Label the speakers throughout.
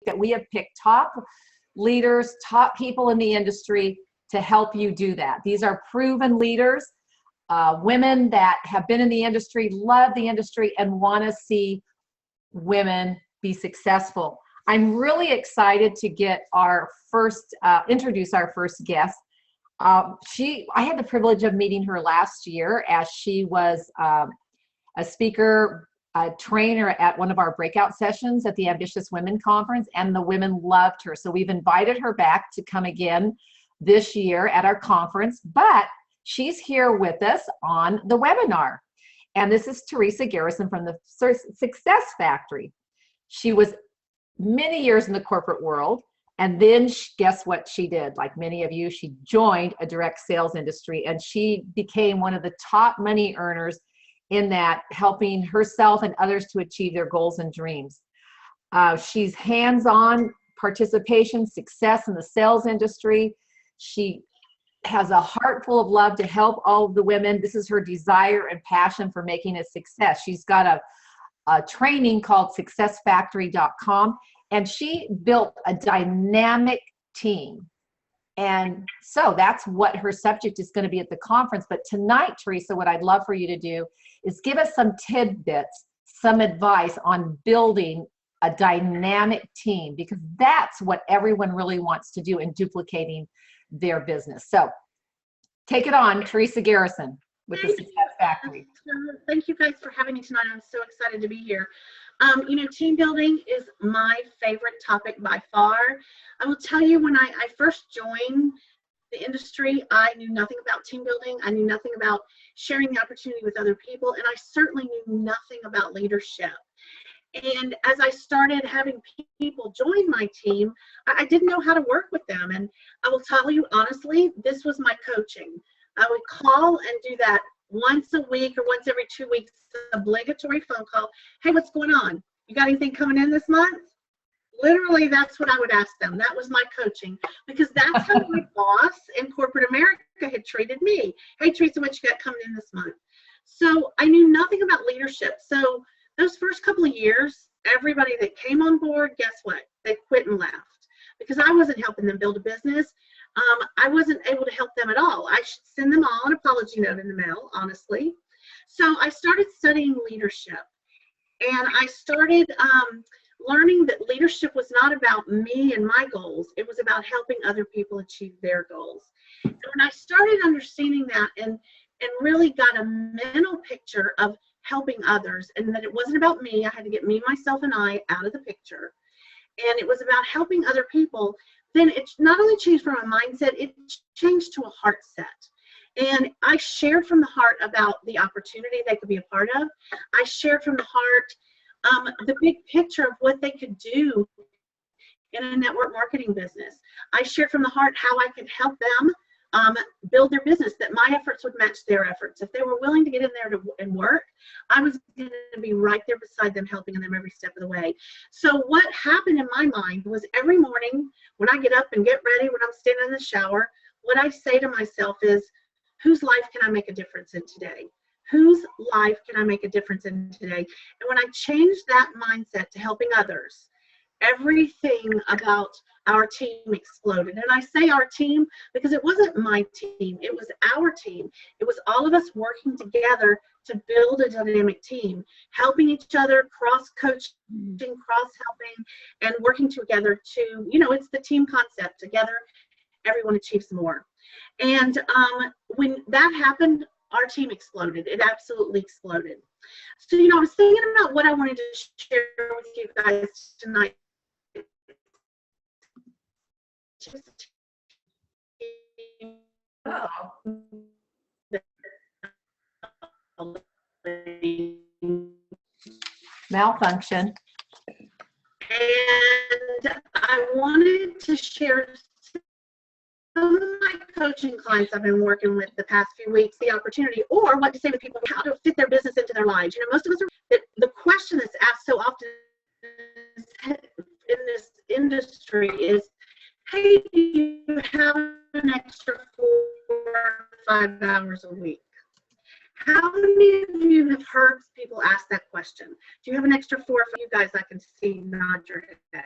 Speaker 1: that we have picked top leaders, top people in the industry to help you do that. These are proven leaders, women that have been in the industry, love the industry, and want to see women be successful. I'm really excited to get our first, introduce our first guest. I had the privilege of meeting her last year as she was a speaker, a trainer at one of our breakout sessions at the Ambitious Women Conference, and the women loved her. So we've invited her back to come again this year at our conference, but she's here with us on the webinar. And this is Teresa Garrison from the Success Factory. She was many years in the corporate world, and then guess what she did? Like many of you, she joined a direct sales industry, and she became one of the top money earners in that, helping herself and others to achieve their goals and dreams. She's hands-on participation, success in the sales industry. She has a heart full of love to help all of the women. This is her desire and passion for making a success. She's got a training called successfactory.com, and she built a dynamic team. And so that's what her subject is going to be at the conference. But tonight, Teresa, what I'd love for you to do is give us some tidbits, some advice on building a dynamic team, because that's what everyone really wants to do in duplicating their business. So take it on, Teresa Garrison with the Success Factory.
Speaker 2: Thank you guys for having me tonight. I'm so excited to be here. You know, team building is my favorite topic by far. I will tell you, when I first joined the industry, I knew nothing about team building. I knew nothing about sharing the opportunity with other people, and I certainly knew nothing about leadership. And as I started having people join my team, I didn't know how to work with them. And I will tell you honestly, this was my coaching. I would call and do that once a week or once every 2 weeks, obligatory phone call. Hey, what's going on? You got anything coming in this month? Literally, that's what I would ask them. That was my coaching, because that's how my boss in corporate America had treated me. Hey, Teresa, what you got coming in this month? So I knew nothing about leadership. So those first couple of years, everybody that came on board, guess what? They quit and left, because I wasn't helping them build a business. I wasn't able to help them at all. I should send them all an apology note in the mail, honestly. So I started studying leadership, and I started learning that leadership was not about me and my goals. It was about helping other people achieve their goals. And when I started understanding that and really got a mental picture of helping others, and that it wasn't about me, I had to get me, myself, and I out of the picture, and it was about helping other people, then it not only changed from a mindset, it changed to a heart set. And I shared from the heart about the opportunity they could be a part of. I shared from the heart the big picture of what they could do in a network marketing business. I shared from the heart how I could help them build their business, that my efforts would match their efforts. If they were willing to get in there and work, I was going to be right there beside them, helping them every step of the way. So what happened in my mind was, every morning when I get up and get ready, when I'm standing in the shower, what I say to myself is, whose life can I make a difference in today? Whose life can I make a difference in today? And when I changed that mindset to helping others, everything about our team exploded. And I say our team because it wasn't my team, it was our team. It was all of us working together to build a dynamic team, helping each other, cross-coaching, cross-helping, and working together to, you know, it's the team concept. Together, everyone achieves more. And when that happened, our team exploded. It absolutely exploded. So, you know, I was thinking about what I wanted to share with you guys tonight.
Speaker 1: Malfunction.
Speaker 2: And I wanted to share some of my coaching clients I've been working with the past few weeks, the opportunity, or what to say to people, how to fit their business into their lives. You know, most of us are, the question that's asked so often in this industry is, hey, do you have an extra 4 or 5 hours a week? How many of you have heard people ask that question? Do you have an extra 4 or 5? You guys, I can see nod your head.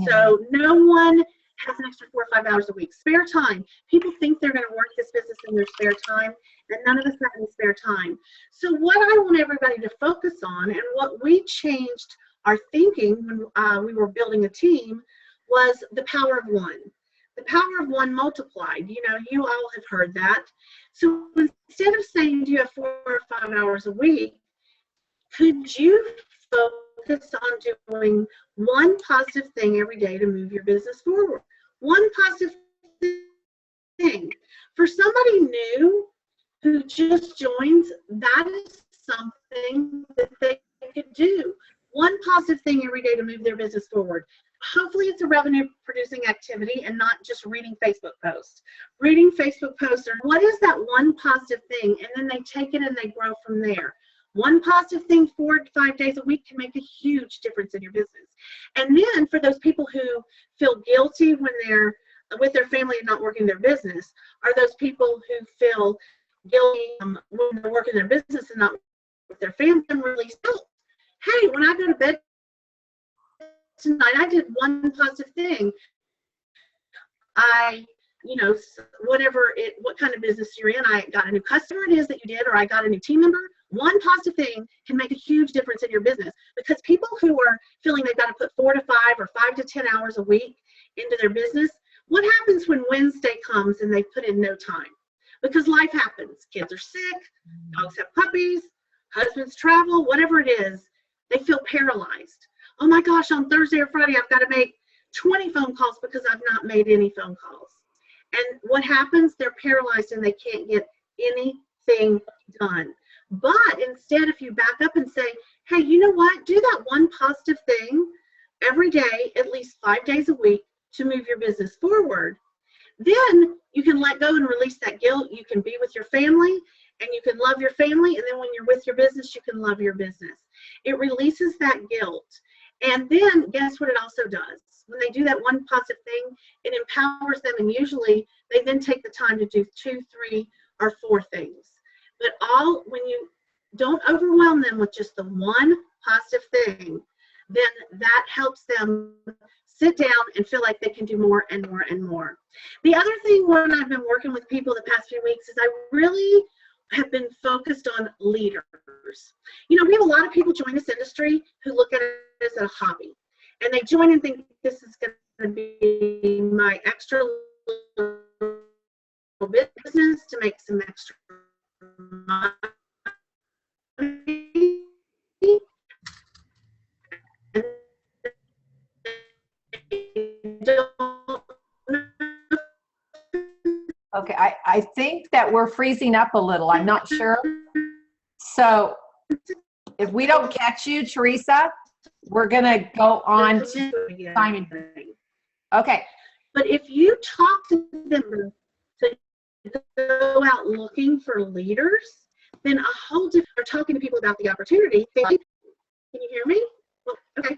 Speaker 2: So no one has an extra 4 or 5 hours a week. Spare time. People think they're going to work this business in their spare time, and none of us have any spare time. So what I want everybody to focus on, and what we changed our thinking when we were building a team, was the power of one. The power of one multiplied. You know, you all have heard that. So instead of saying, do you have 4 or 5 hours a week, could you focus on doing one positive thing every day to move your business forward? One positive thing. For somebody new who just joins, that is something that they could do. One positive thing every day to move their business forward. Hopefully it's a revenue producing activity and not just reading Facebook posts. Reading Facebook posts, or what is that one positive thing? And then they take it and they grow from there. One positive thing 4 to 5 days a week can make a huge difference in your business. And then for those people who feel guilty when they're with their family and not working their business, are those people who feel guilty when they're working their business and not with their family, and release guilt. Hey, when I go to bed tonight, I did one positive thing. You know, whatever what kind of business you're in, I got a new customer it is that you did, or I got a new team member. One positive thing can make a huge difference in your business, because people who are feeling they've got to put 4 to 5 or 5 to 10 hours a week into their business, what happens when Wednesday comes and they put in no time? Because life happens. Kids are sick, dogs have puppies, husbands travel, whatever it is, they feel paralyzed. Oh my gosh, on Thursday or Friday, I've got to make 20 phone calls because I've not made any phone calls. And what happens? They're paralyzed and they can't get anything done. But instead, if you back up and say, hey, you know what? Do that one positive thing every day, at least 5 days a week, to move your business forward. Then you can let go and release that guilt. You can be with your family and you can love your family. And then when you're with your business, you can love your business. It releases that guilt. And then guess what it also does? When they do that one positive thing, it empowers them. And usually they then take the time to do 2, 3, or 4 things. But when you don't overwhelm them with just the one positive thing, then that helps them sit down and feel like they can do more and more and more. The other thing when I've been working with people the past few weeks is I really have been focused on leaders. You know, we have a lot of people join this industry who look at it as a hobby. And they join and think this is going to be my extra little business to make some extra money.
Speaker 1: Okay, I think that we're freezing up a little. I'm not sure. So if we don't catch you, Teresa, we're going to go on to Simon. Okay.
Speaker 2: But if you talk to them to go out looking for leaders, then a whole different, or talking to people about the opportunity. Can you hear me? Well, okay.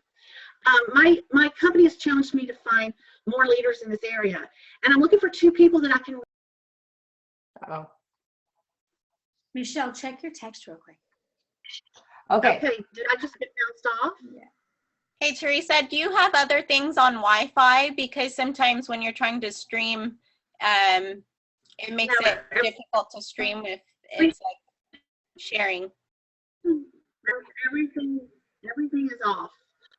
Speaker 2: My company has challenged me to find more leaders in this area. And I'm looking for 2 people that I can.
Speaker 1: Oh.
Speaker 3: Michelle, check your text real quick.
Speaker 1: Okay.
Speaker 2: Okay, did I just get bounced off?
Speaker 3: Yeah.
Speaker 4: Hey, Teresa, do you have other things on Wi-Fi? Because sometimes when you're trying to stream, it makes it difficult to stream if it's like sharing.
Speaker 2: Everything is off.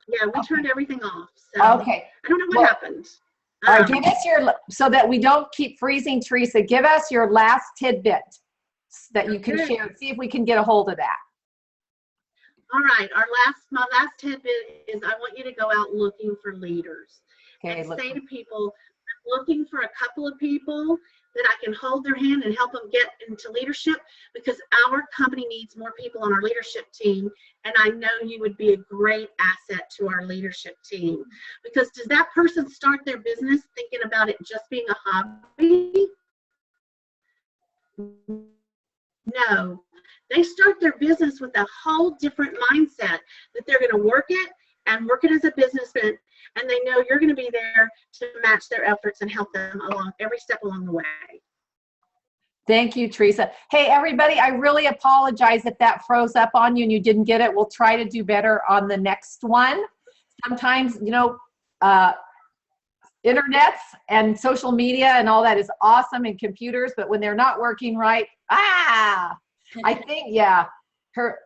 Speaker 2: Yeah, we turned everything off. So
Speaker 1: Okay.
Speaker 2: I don't know what happened.
Speaker 1: All right, give us your, so that we don't keep freezing, Teresa, give us your last tidbit that you can share. See if we can get a hold of that.
Speaker 2: All right, my last tidbit is I want you to go out looking for leaders.
Speaker 1: Okay,
Speaker 2: and say to people, I'm looking for a couple of people that I can hold their hand and help them get into leadership, because our company needs more people on our leadership team. And I know you would be a great asset to our leadership team. Because does that person start their business thinking about it just being a hobby? No. They start their business with a whole different mindset that they're going to work it and work it as a businessman, and they know you're going to be there to match their efforts and help them along every step along the way.
Speaker 1: Thank you, Teresa. Hey, everybody, I really apologize if that froze up on you and you didn't get it. We'll try to do better on the next one. Sometimes, you know, uh, internets and social media and all that is awesome, and computers, but when they're not working right, I think, yeah,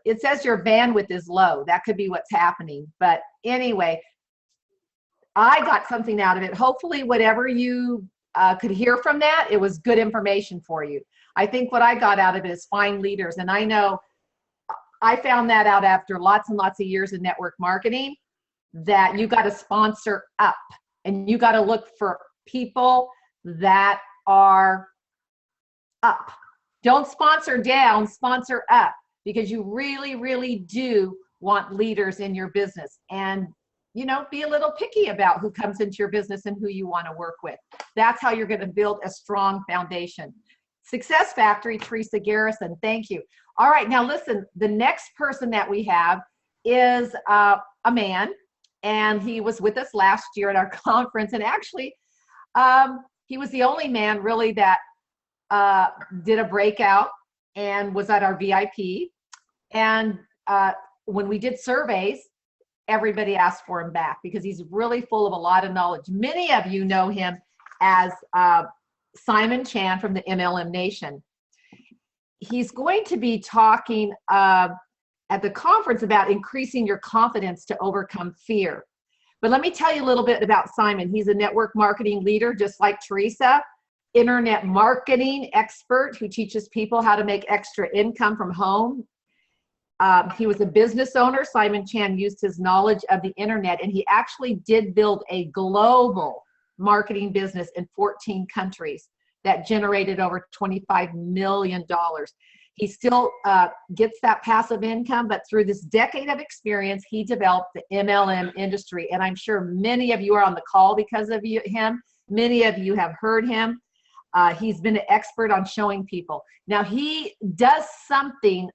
Speaker 1: it says your bandwidth is low. That could be what's happening. But anyway, I got something out of it. Hopefully whatever you could hear from that, it was good information for you. I think what I got out of it is find leaders. And I know I found that out after lots and lots of years in network marketing, that you got to sponsor up. And you got to look for people that are up. Don't sponsor down, sponsor up, because you really, really do want leaders in your business. And, you know, be a little picky about who comes into your business and who you want to work with. That's how you're going to build a strong foundation. Success Factory, Teresa Garrison, thank you. All right, now listen, the next person that we have is a man. And he was with us last year at our conference. And actually, he was the only man really that did a breakout and was at our VIP. And when we did surveys, everybody asked for him back because he's really full of a lot of knowledge. Many of you know him as Simon Chan from the MLM Nation. He's going to be talking at the conference about increasing your confidence to overcome fear. But let me tell you a little bit about Simon. He's a network marketing leader, just like Teresa, internet marketing expert who teaches people how to make extra income from home. He was a business owner. Simon Chan used his knowledge of the internet, and he actually did build a global marketing business in 14 countries that generated over $25 million. He still gets that passive income, but through this decade of experience, he developed the MLM industry. And I'm sure many of you are on the call because of him. Many of you have heard him. He's been an expert on showing people. Now, he does something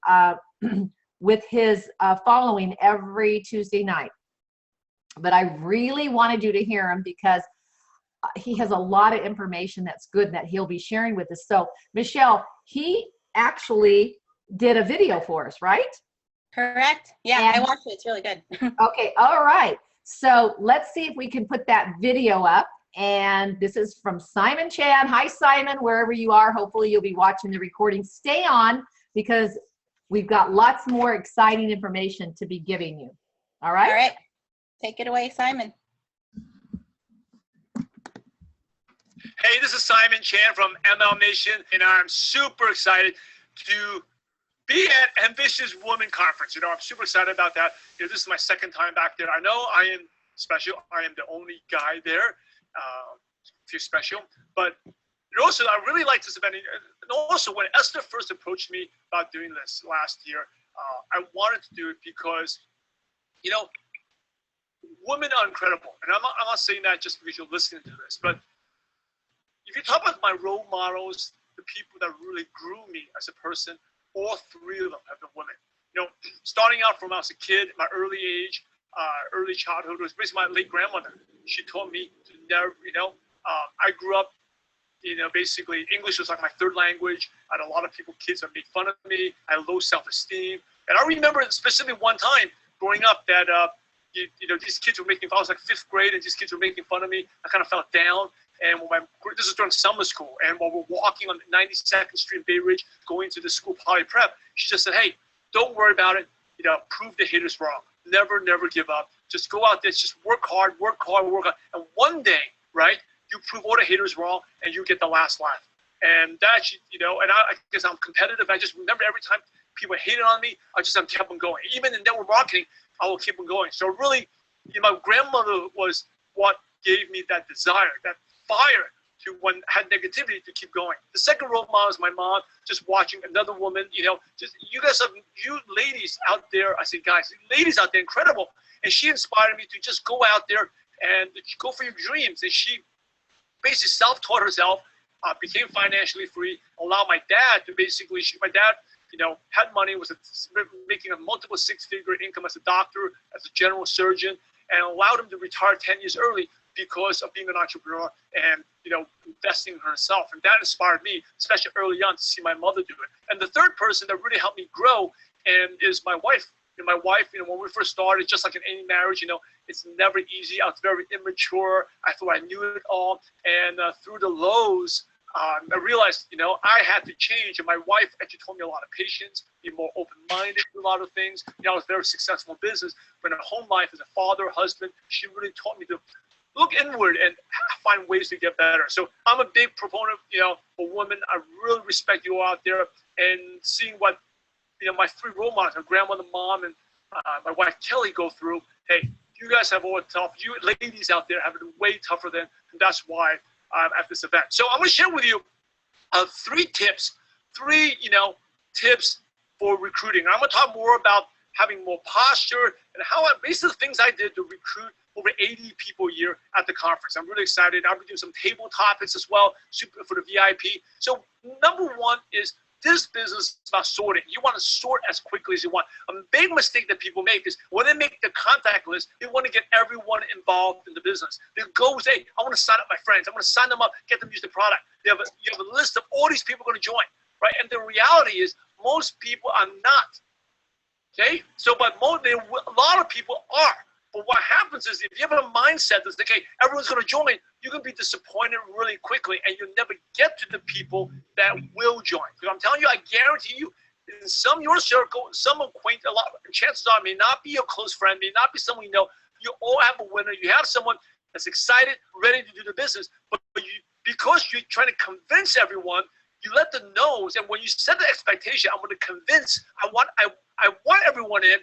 Speaker 1: with his following every Tuesday night. But I really wanted you to hear him because he has a lot of information that's good that he'll be sharing with us. So, Michelle, he actually did a video for us, right?
Speaker 4: Correct. Yeah, I watched it. It's really good.
Speaker 1: Okay, all right. So let's see if we can put that video up. And this is from Simon Chan. Hi, Simon, wherever you are. Hopefully you'll be watching the recording. Stay on because we've got lots more exciting information to be giving you. All right?
Speaker 4: All right. Take it away, Simon.
Speaker 3: Hey, this is Simon Chan from ML Nation, and I'm super excited to be at Ambitious Woman Conference. You know, I'm super excited about that. You know, this is my second time back there. I know I am special. I am the only guy there. Feel special. But also, I really like this event. And also, when Esther first approached me about doing this last year, I wanted to do it because, you know, women are incredible. And I'm not saying that just because you're listening to this, but if you talk about my role models, the people that really grew me as a person, all three of them have been women. You know, starting out from when I was a kid, my early age, early childhood, was basically my late grandmother. She taught me to never, you know, I grew up, you know, basically English was like my third language. I had a lot of kids that made fun of me. I had low self-esteem. And I remember specifically one time growing up that, you know, these kids were making fun. I was like 5th grade and these kids were making fun of me. I kind of felt down. And this is during summer school, and while we're walking on 92nd Street in Bay Ridge, going to the school poly prep, she just said, "Hey, don't worry about it. You know, prove the haters wrong. Never, never give up. Just go out there, just work hard, work hard, work hard. And one day, right, you prove all the haters wrong, and you get the last laugh." And that, you know, and I guess I'm competitive. I just remember every time people hated on me, I kept on going. Even in network marketing, I will keep on going. So really, you know, my grandmother was what gave me that desire, that fire to, when I had negativity, to keep going. The second role model is my mom, just watching another woman, you know, just you guys have, you ladies out there, I say guys, ladies out there, incredible. And she inspired me to just go out there and go for your dreams. And she basically self-taught herself, became financially free, allowed my dad to basically, my dad, you know, had money, was making a multiple 6-figure income as a doctor, as a general surgeon, and allowed him to retire 10 years early because of being an entrepreneur and, you know, investing in herself. And that inspired me, especially early on, to see my mother do it. And the third person that really helped me grow and is my wife. And my wife, you know, when we first started, just like in any marriage, you know, It's never easy. I was very immature. I thought I knew it all. And through the lows, I realized, I had to change. And my wife actually taught me a lot of patience, be more open-minded to a lot of things. I was very successful in business, but in a home life as a father, husband, she really taught me to look inward and find ways to get better. So I'm a big proponent, for women. I really respect you all out there, and seeing what, my 3 role models, my grandmother, mom, and my wife Kelly go through. Hey, you guys have all tough. You ladies out there have it way tougher than, and that's why I'm at this event. So I'm going to share with you 3 tips, tips for recruiting. I'm going to talk more about having more posture and how basically the things I did to recruit over 80 people a year at the conference. I'm really excited. I'll be doing some table topics as well for the VIP. So number 1 is this business is about sorting. You want to sort as quickly as you want. A big mistake that people make is when they make the contact list, they want to get everyone involved in the business. They go say, I want to sign up my friends. I want to sign them up, get them to use the product. You have a list of all these people going to join, right? And the reality is most people are not. Okay? So, but a lot of people are. But what happens is if you have a mindset that's like, hey, everyone's going to join, you're going to be disappointed really quickly, and you'll never get to the people that will join. Because I'm telling you, I guarantee you, in your circle, some acquaintance, a lot, chances are may not be your close friend, may not be someone you know. You all have a winner. You have someone that's excited, ready to do the business. But because you're trying to convince everyone, you let them know. And when you set the expectation, I'm going to convince. I want everyone in.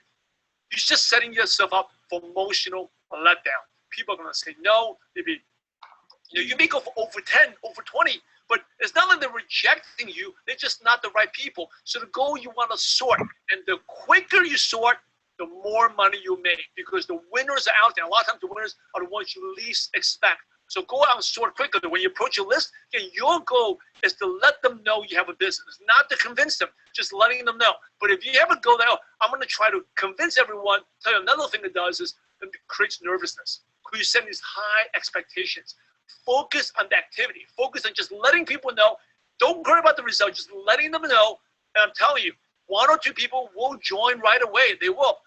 Speaker 3: You're just setting yourself up for emotional letdown. People are going to say no. Maybe you may go for over 10, over 20, but it's not like they're rejecting you. They're just not the right people. So the goal, you want to sort. And the quicker you sort, the more money you make, because the winners are out there. A lot of times the winners are the ones you least expect. So go out and sort quicker. When you approach your list, again, your goal is to let them know you have a business, not to convince them, just letting them know. But if you ever go there, I'm going to try to convince everyone. Tell you another thing it does is it creates nervousness. You set these high expectations. Focus on the activity. Focus on just letting people know. Don't worry about the result. Just letting them know. And I'm telling you, 1 or 2 people will join right away. They will.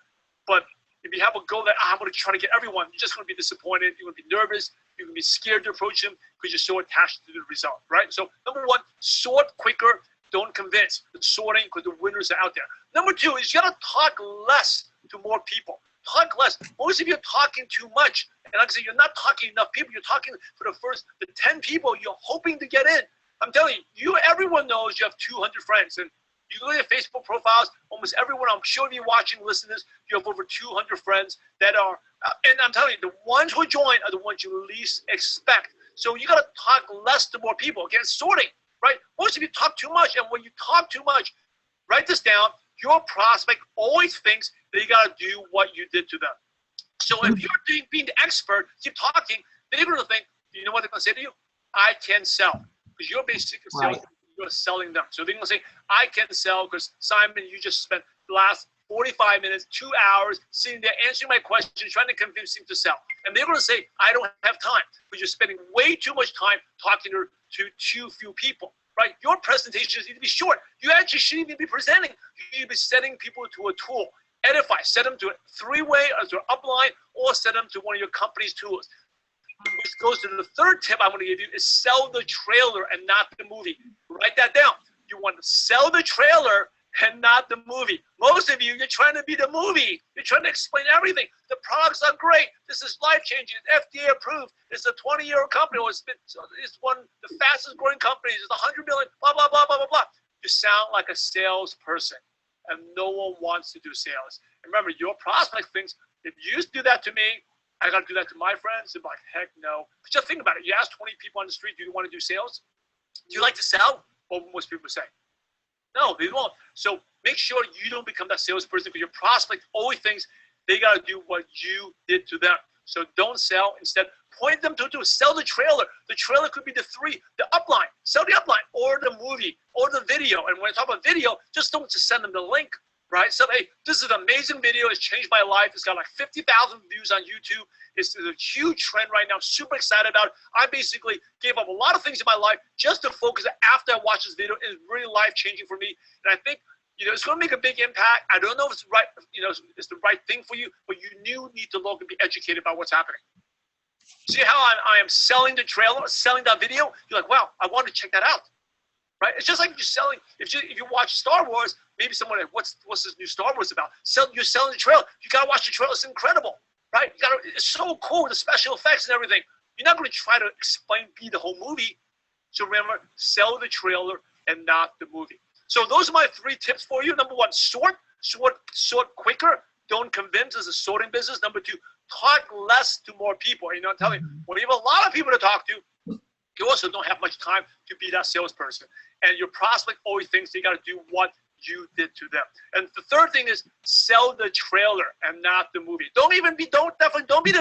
Speaker 3: But if you have a goal that I'm going to try to get everyone, you're just going to be disappointed. You're going to be nervous. You're going to be scared to approach them because you're so attached to the result, right? So number 1, sort quicker. Don't convince. The sorting, because the winners are out there. Number 2 is you got to talk less to more people. Talk less. Most of you are talking too much. And like I said, you're not talking enough people. You're talking for the 10 people you're hoping to get in. I'm telling you, everyone knows you have 200 friends. And you look at Facebook profiles, almost everyone, I'm sure if you're watching, listening to this, you have over 200 friends that are, and I'm telling you, the ones who join are the ones you least expect. So you got to talk less to more people. Again, sorting, right? Most of you talk too much. And when you talk too much, write this down. Your prospect always thinks that you got to do what you did to them. So if you're being the expert, keep talking, they're going to think, you know what they're going to say to you? I can sell. Because you're basically selling, you're selling them. So they're going to say, I can sell because, Simon, you just spent the last 45 minutes, 2 hours sitting there answering my questions, trying to convince him to sell. And they're going to say, I don't have time, because you're spending way too much time talking to too few people. Right? Your presentations need to be short. You actually shouldn't even be presenting. You need to be sending people to a tool. Edify, set them to a 3-way or to an upline, or set them to one of your company's tools. Which goes to the 3rd tip I'm going to give you is sell the trailer and not the movie. Write that down. You want to sell the trailer and not the movie. Most of you, you're trying to be the movie. You're trying to explain everything. The products are great. This is life-changing. It's FDA approved. It's a 20-year company. It's one of the fastest growing companies. It's 100 million, blah, blah, blah, blah, blah, blah. You sound like a salesperson, and no one wants to do sales. And remember, your prospect thinks, if you do that to me, I got to do that to my friends. They're like, heck no. But just think about it. You ask 20 people on the street, do you want to do sales? Do you like to sell? Well, most people say, no, they won't. So make sure you don't become that salesperson, because your prospect always thinks they got to do what you did to them. So don't sell. Instead, point them to sell the trailer. The trailer could be the upline. Sell the upline, or the movie, or the video. And when I talk about video, just don't just send them the link, right? So, hey, this is an amazing video. It's changed my life. It's got like 50,000 views on YouTube. It's a huge trend right now. I'm super excited about it. I basically gave up a lot of things in my life just to focus after I watched this video. It's really life-changing for me. And I think It's going to make a big impact. I don't know if it's right, it's the right thing for you, but you need to look and be educated about what's happening. See how I am selling the trailer, selling that video? You're like, wow, I want to check that out, right? It's just like you're selling. If you watch Star Wars, maybe someone, what's this new Star Wars about? You're selling the trailer. You got to watch the trailer. It's incredible, right? It's so cool, the special effects and everything. You're not going to try to be the whole movie. So remember, sell the trailer and not the movie. So those are my 3 tips for you. Number 1, sort quicker. Don't convince. It's a sorting business. Number 2, talk less to more people. I'm telling you, when you have a lot of people to talk to, you also don't have much time to be that salesperson. And your prospect always thinks they got to do what you did to them. And the third thing is sell the trailer and not the movie. Don't be the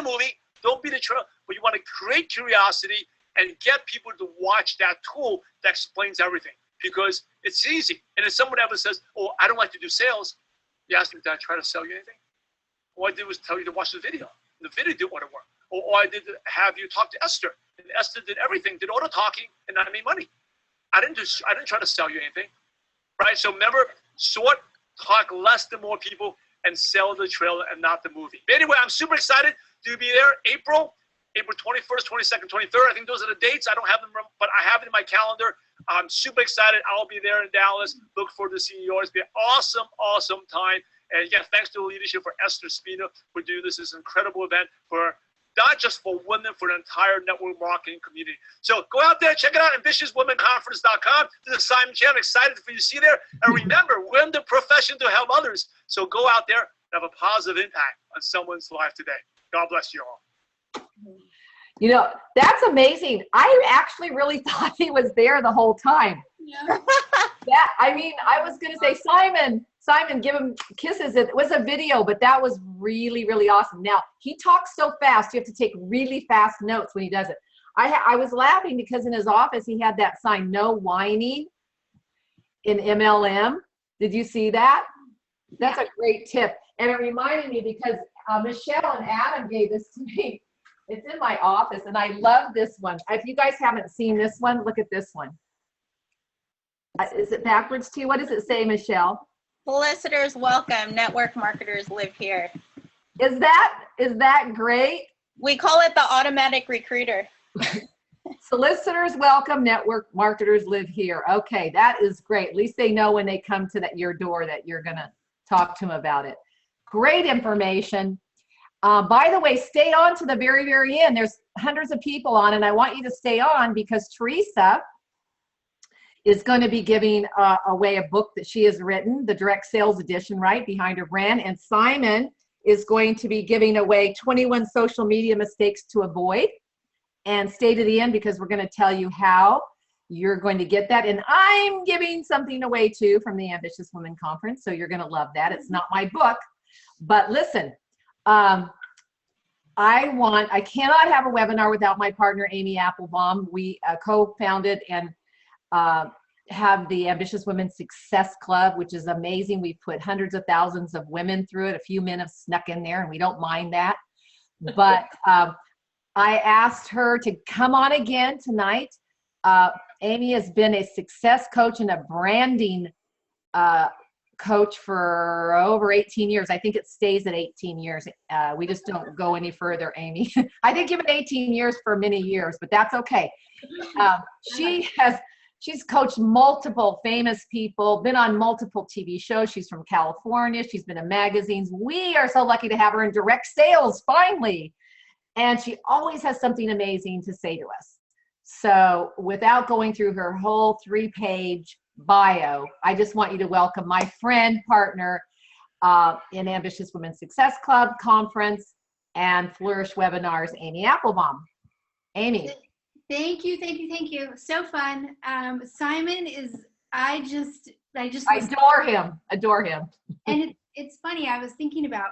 Speaker 3: movie. Don't be the trailer. But you want to create curiosity and get people to watch that tool that explains everything, because it's easy. And if someone ever says, oh, I don't like to do sales, you ask them, did I try to sell you anything? All I did was tell you to watch the video. The video didn't want to work. Or all I did have you talk to Esther. And Esther did everything, did all the talking, and I made money. I didn't try to sell you anything. Right? So remember, talk less to more people, and sell the trailer and not the movie. But anyway, I'm super excited to be there. April 21st, 22nd, 23rd. I think those are the dates. I don't have them, but I have it in my calendar. I'm super excited. I'll be there in Dallas. Look forward to seeing you all. It's been an awesome, awesome time. And again, thanks to the leadership for Esther Spina for doing this incredible event for not just for women, for the entire network marketing community. So go out there, check it out, ambitiouswomenconference.com. This is Simon Chan. I'm excited for you to see there. And remember, we're in the profession to help others. So go out there and have a positive impact on someone's life today. God bless you all.
Speaker 1: That's amazing. I actually really thought he was there the whole time.
Speaker 2: Yeah.
Speaker 1: I was going to say, Simon, give him kisses. It was a video, but that was really, really awesome. Now, he talks so fast, you have to take really fast notes when he does it. I was laughing because in his office, he had that sign, no whining in MLM. Did you see that? That's a great tip. And it reminded me because Michelle and Adam gave this to me. It's in my office, and I love this one. If you guys haven't seen this one, look at this one. Is it backwards too? What does it say, Michelle?
Speaker 4: Solicitors welcome, network marketers live here.
Speaker 1: Is that great?
Speaker 4: We call it the automatic recruiter.
Speaker 1: Solicitors welcome, network marketers live here. Okay, that is great. At least they know when they come to your door that you're going to talk to them about it. Great information. By the way, stay on to the very, very end. There's hundreds of people on, and I want you to stay on because Teresa is going to be giving away a book that she has written, the Direct Sales Edition, right, behind her brand. And Simon is going to be giving away 21 social media mistakes to avoid. And stay to the end because we're going to tell you how you're going to get that. And I'm giving something away too from the Ambitious Women Conference. So you're going to love that. It's not my book, but listen, I cannot have a webinar without my partner, Amy Applebaum. We co-founded and have the Ambitious Women Success Club, which is amazing. We put hundreds of thousands of women through it. A few men have snuck in there and we don't mind that. But I asked her to come on again tonight. Amy has been a success coach and a branding coach for over 18 years. I think it stays at 18 years. We just don't go any further, Amy. I did give it 18 years for many years, but that's okay. She's coached multiple famous people, been on multiple TV shows. She's from California. She's been in magazines. We are so lucky to have her in direct sales, finally. And she always has something amazing to say to us. So without going through her whole 3-page bio, I just want you to welcome my friend, partner in Ambitious Women Success Club Conference and Flourish Webinars, Amy Applebaum. Amy.
Speaker 5: Thank you. So fun. Simon is, I
Speaker 1: adore him.
Speaker 5: And it's funny, I was thinking about,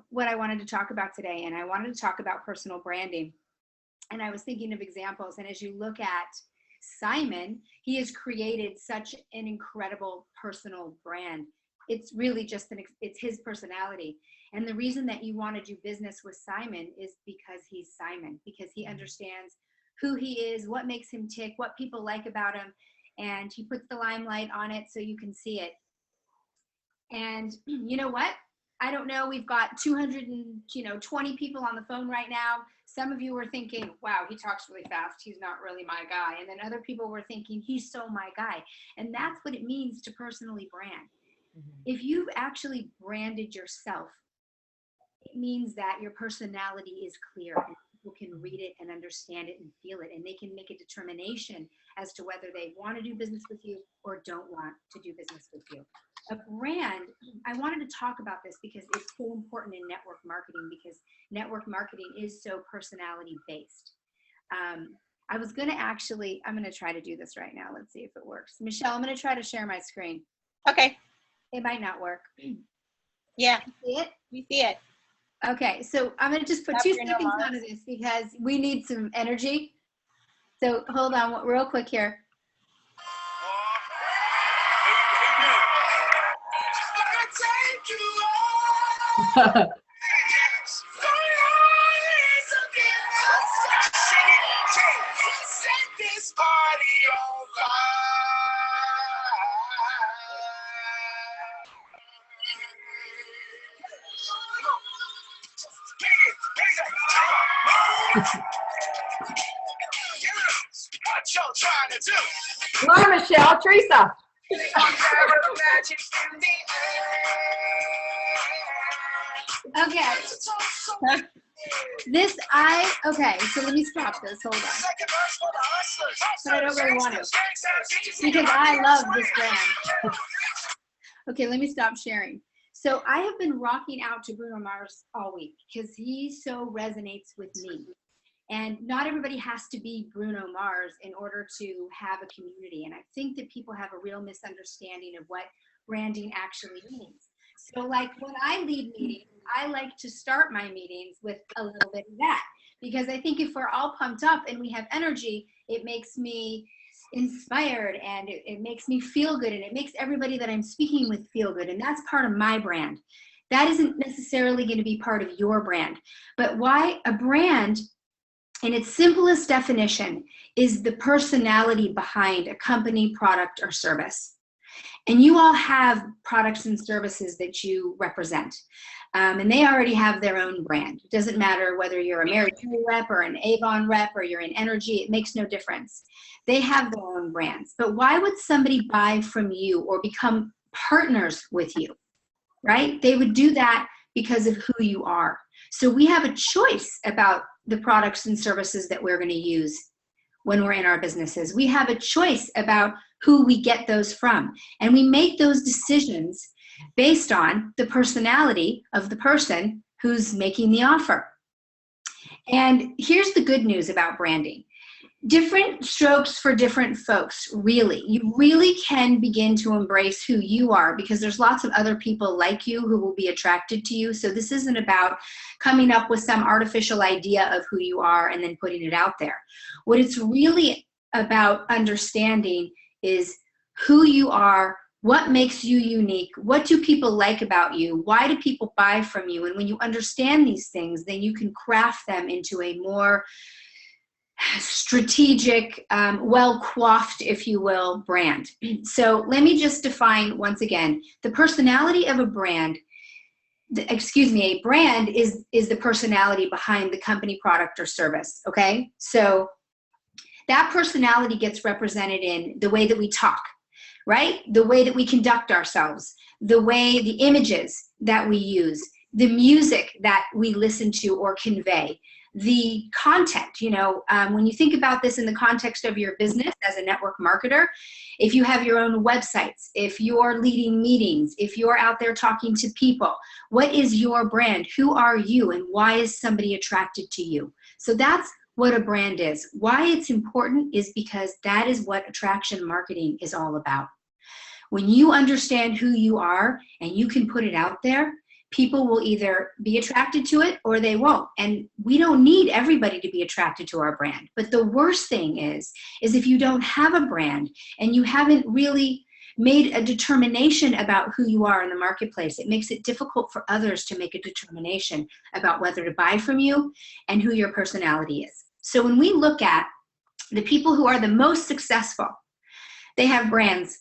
Speaker 5: what I wanted to talk about today, and I wanted to talk about personal branding. And I was thinking of examples. And as you look at Simon, he has created such an incredible personal brand. It's really just it's his personality. And the reason that you want to do business with Simon is because he's Simon, because he understands who he is, what makes him tick, what people like about him. And he puts the limelight on it so you can see it. And you know what? I don't know. We've got 220 people on the phone right now. Some of you were thinking, wow, he talks really fast. He's not really my guy. And then other people were thinking, he's so my guy. And that's what it means to personally brand. If you've actually branded yourself, it means that your personality is clear and people can read it and understand it and feel it, and they can make a determination as to whether they want to do business with you or don't want to do business with you. A brand, I wanted to talk about this because it's so important in network marketing, because network marketing is so personality based. I was going to actually, I'm going to try to do this right now. Let's see if it works. Michelle, I'm going to try to share my screen.
Speaker 4: Okay.
Speaker 5: It might not work.
Speaker 4: Yeah.
Speaker 5: See it?
Speaker 4: We see it.
Speaker 5: Okay, so I'm going to just put 2 seconds onto this because we need some energy. So hold on real quick here.
Speaker 1: Come on, Michelle. Teresa.
Speaker 5: Okay. Okay, so let me stop this. Hold on. But I don't really want to because I love this brand. Okay, let me stop sharing. So I have been rocking out to Bruno Mars all week because he so resonates with me. And not everybody has to be Bruno Mars in order to have a community. And I think that people have a real misunderstanding of what branding actually means. So like when I lead meetings, I like to start my meetings with a little bit of that, because I think if we're all pumped up and we have energy, it makes me inspired and it makes me feel good, and it makes everybody that I'm speaking with feel good. And that's part of my brand. That isn't necessarily going to be part of your brand. But why a brand, in its simplest definition, is the personality behind a company, product, or service. And you all have products and services that you represent. And they already have their own brand. It doesn't matter whether you're a Mary Kay rep or an Avon rep or you're in energy, it makes no difference. They have their own brands. But why would somebody buy from you or become partners with you, right? They would do that because of who you are. So we have a choice about the products and services that we're going to use when we're in our businesses. We have a choice about who we get those from. And we make those decisions based on the personality of the person who's making the offer. And here's the good news about branding. Different strokes for different folks, really. You really can begin to embrace who you are, because there's lots of other people like you who will be attracted to you. So this isn't about coming up with some artificial idea of who you are and then putting it out there. What it's really about understanding is who you are, what makes you unique, what do people like about you, why do people buy from you? And when you understand these things, then you can craft them into a more strategic, well-coiffed, if you will, brand. So let me just define once again, the personality of a brand, a brand is the personality behind the company, product, or service, okay? So that personality gets represented in the way that we talk, right? The way that we conduct ourselves, the images that we use, the music that we listen to or convey, the content. When you think about this in the context of your business as a network marketer, if you have your own websites, if you're leading meetings, if you're out there talking to people, what is your brand? Who are you, and why is somebody attracted to you? So that's what a brand is. Why it's important is because that is what attraction marketing is all about. When you understand who you are and you can put it out there, people will either be attracted to it or they won't. And we don't need everybody to be attracted to our brand. But the worst thing is if you don't have a brand and you haven't really made a determination about who you are in the marketplace, it makes it difficult for others to make a determination about whether to buy from you and who your personality is. So when we look at the people who are the most successful, they have brands.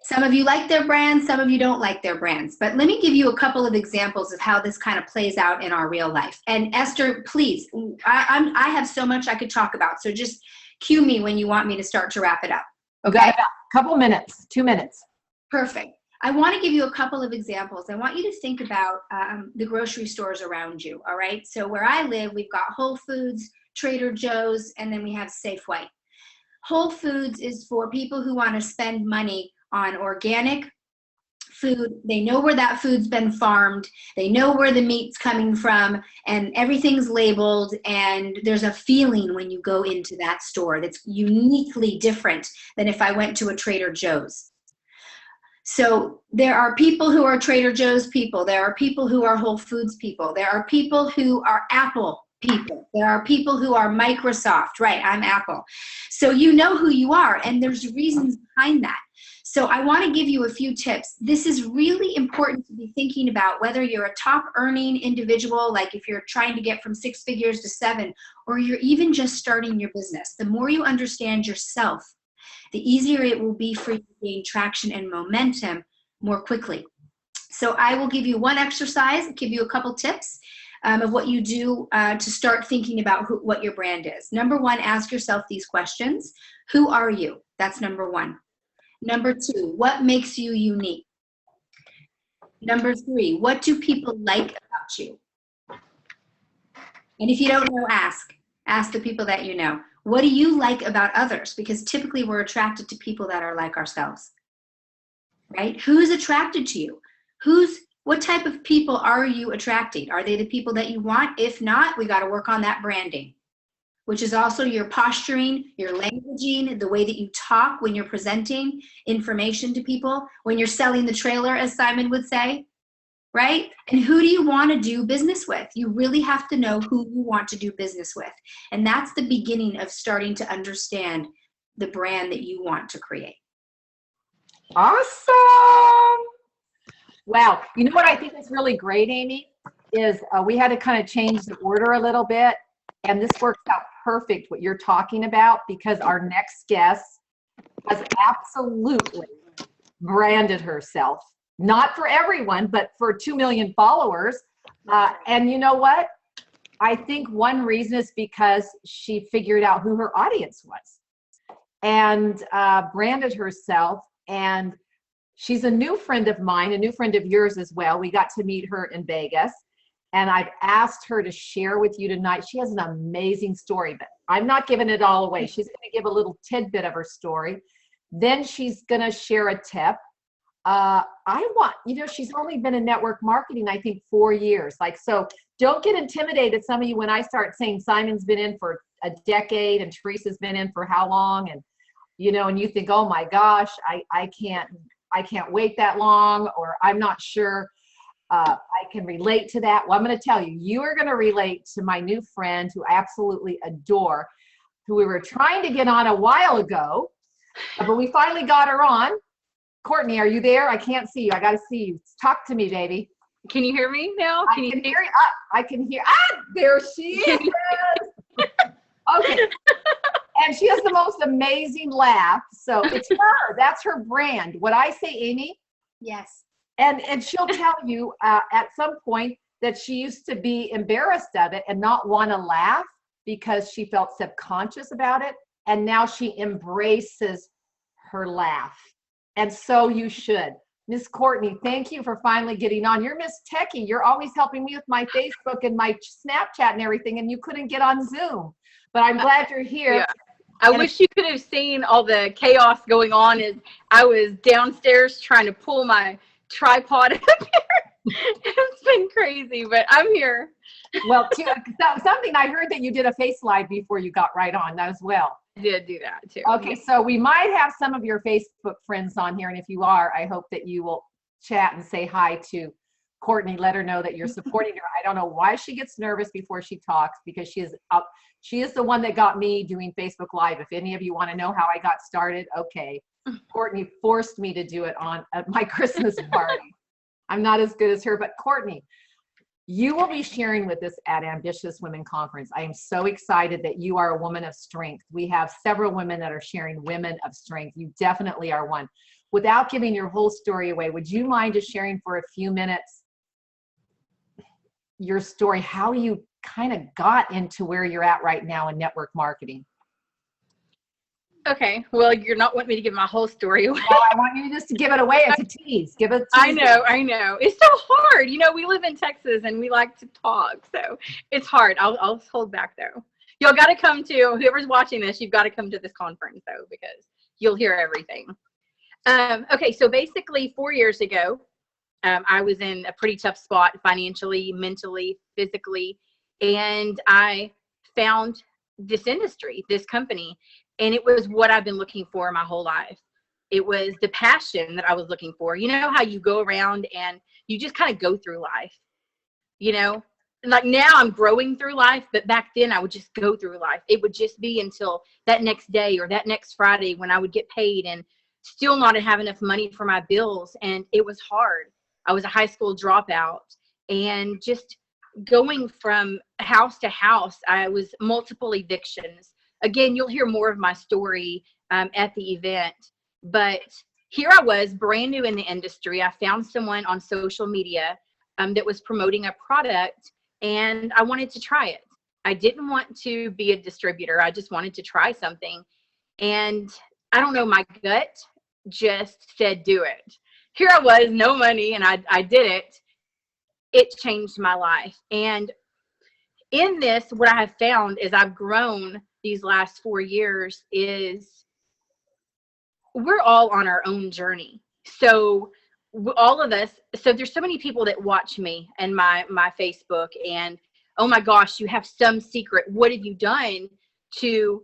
Speaker 5: Some of you like their brands, some of you don't like their brands. But let me give you a couple of examples of how this kind of plays out in our real life. And Esther, please, I have so much I could talk about. So just cue me when you want me to start to wrap it up.
Speaker 1: Okay, about a couple minutes, 2 minutes.
Speaker 5: Perfect. I want to give you a couple of examples. I want you to think about the grocery stores around you, all right? So where I live, we've got Whole Foods, Trader Joe's, and then we have Safeway. Whole Foods is for people who want to spend money on organic food. They know where that food's been farmed. They know where the meat's coming from, and everything's labeled, and there's a feeling when you go into that store that's uniquely different than if I went to a Trader Joe's. So there are people who are Trader Joe's people. There are people who are Whole Foods people. There are people who are Apple people. There are people who are Microsoft. Right, I'm Apple. So you know who you are, and there's reasons behind that. So I want to give you a few tips. This is really important to be thinking about whether you're a top earning individual, like if you're trying to get from 6 figures to 7, or you're even just starting your business. The more you understand yourself, the easier it will be for you to gain traction and momentum more quickly. So I will give you one exercise, give you a couple tips of what you do to start thinking about what your brand is. Number 1, ask yourself these questions. Who are you? That's number 1. Number 2, what makes you unique? Number 3, what do people like about you? And if you don't know, ask the people that you know. What do you like about others? Because typically we're attracted to people that are like ourselves, right? Who's attracted to you? What type of people are you attracting? Are they the people that you want? If not, we got to work on that branding, which is also your posturing, your languaging, the way that you talk when you're presenting information to people, when you're selling the trailer, as Simon would say, right? And who do you want to do business with? You really have to know who you want to do business with. And that's the beginning of starting to understand the brand that you want to create.
Speaker 1: Awesome. Wow. You know what I think is really great, Amy, is we had to kind of change the order a little bit. And this works out perfect what you're talking about, because our next guest has absolutely branded herself. Not for everyone, but for 2 million followers. And you know what? I think one reason is because she figured out who her audience was and branded herself. And she's a new friend of mine, a new friend of yours as well. We got to meet her in Vegas. And I've asked her to share with you tonight. She has an amazing story, but I'm not giving it all away. She's going to give a little tidbit of her story. Then she's going to share a tip. She's only been in network marketing, I think, 4 years. So don't get intimidated, some of you, when I start saying Simon's been in for a decade and Teresa's been in for how long, and and you think, oh my gosh, I can't wait that long, or I'm not sure I can relate to that. Well, I'm going to tell you, you are going to relate to my new friend who I absolutely adore, who we were trying to get on a while ago, but we finally got her on. Courtney, are you there? I can't see you. I got to see you. Talk to me, baby.
Speaker 6: Can you hear me now?
Speaker 1: I can hear you. I can hear. There she is. Okay. And she has the most amazing laugh. So it's her. That's her brand. What I say, Amy?
Speaker 5: Yes.
Speaker 1: And she'll tell you at some point that she used to be embarrassed of it and not want to laugh because she felt subconscious about it. And now she embraces her laugh. And so you should. Miss Courtney, thank you for finally getting on. You're Miss Techie. You're always helping me with my Facebook and my Snapchat and everything, and you couldn't get on Zoom. But I'm glad you're here.
Speaker 6: Yeah. I wish you could have seen all the chaos going on as I was downstairs trying to pull my tripod up here. It's been crazy, but I'm here.
Speaker 1: Well, something I heard that you did a face live before you got right on as well.
Speaker 6: I did do that too.
Speaker 1: Okay, so we might have some of your Facebook friends on here, and if you are, I hope that you will chat and say hi to Courtney. Let her know that you're supporting her. I don't know why she gets nervous before she talks, because she is the one that got me doing Facebook Live. If any of you want to know how I got started, okay. Courtney forced me to do it at my Christmas party. I'm not as good as her, but Courtney, you will be sharing with us at Ambitious Women Conference. I am so excited that you are a woman of strength. We have several women that are sharing women of strength. You definitely are one. without giving your whole story away, would you mind just sharing for a few minutes your story, how you kind of got into where you're at right now in network marketing?
Speaker 6: Okay, well, you're not wanting me to give my whole story away.
Speaker 1: Well, I want you just to give it away. It's a tease. Give it.
Speaker 6: I know. It's so hard. You know, we live in Texas and we like to talk, so it's hard. I'll hold back though. Y'all got to come to, whoever's watching this, you've got to come to this conference though, because you'll hear everything. Okay, so basically 4 years ago, I was in a pretty tough spot financially, mentally, physically, and I found this industry, this company, and it was what I've been looking for my whole life. It was the passion that I was looking for. You know how you go around and you just kind of go through life, you know? Like now I'm growing through life, but back then I would just go through life. It would just be until that next day or that next Friday when I would get paid and still not have enough money for my bills. And it was hard. I was a high school dropout and just going from house to house. I was multiple evictions. Again, you'll hear more of my story at the event, but here I was brand new in the industry. I found someone on social media that was promoting a product, and I wanted to try it. I didn't want to be a distributor. I just wanted to try something. And I don't know, my gut just said, do it. Here I was, no money, and I did it. It changed my life. And in this, what I have found is I've grown these last 4 years is we're all on our own journey. So all of us, so there's so many people that watch me and my Facebook and, oh my gosh, you have some secret. What have you done to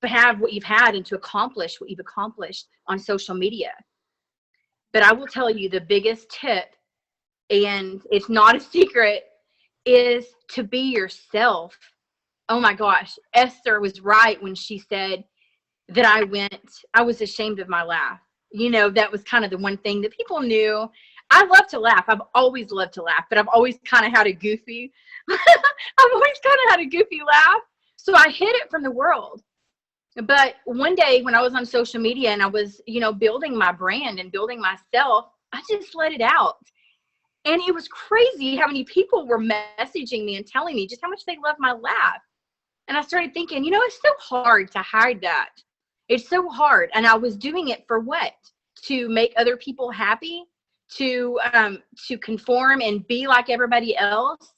Speaker 6: have what you've had and to accomplish what you've accomplished on social media? But I will tell you the biggest tip, and it's not a secret, is to be yourself. Oh my gosh, Esther was right when she said that I was ashamed of my laugh. You know, that was kind of the one thing that people knew. I love to laugh. I've always loved to laugh, but I've always kind of had a goofy, laugh. So I hid it from the world. But one day when I was on social media and I was, you know, building my brand and building myself, I just let it out. And it was crazy how many people were messaging me and telling me just how much they love my laugh. And I started thinking, you know, it's so hard to hide that. It's so hard. And I was doing it for what? To make other people happy? To conform and be like everybody else?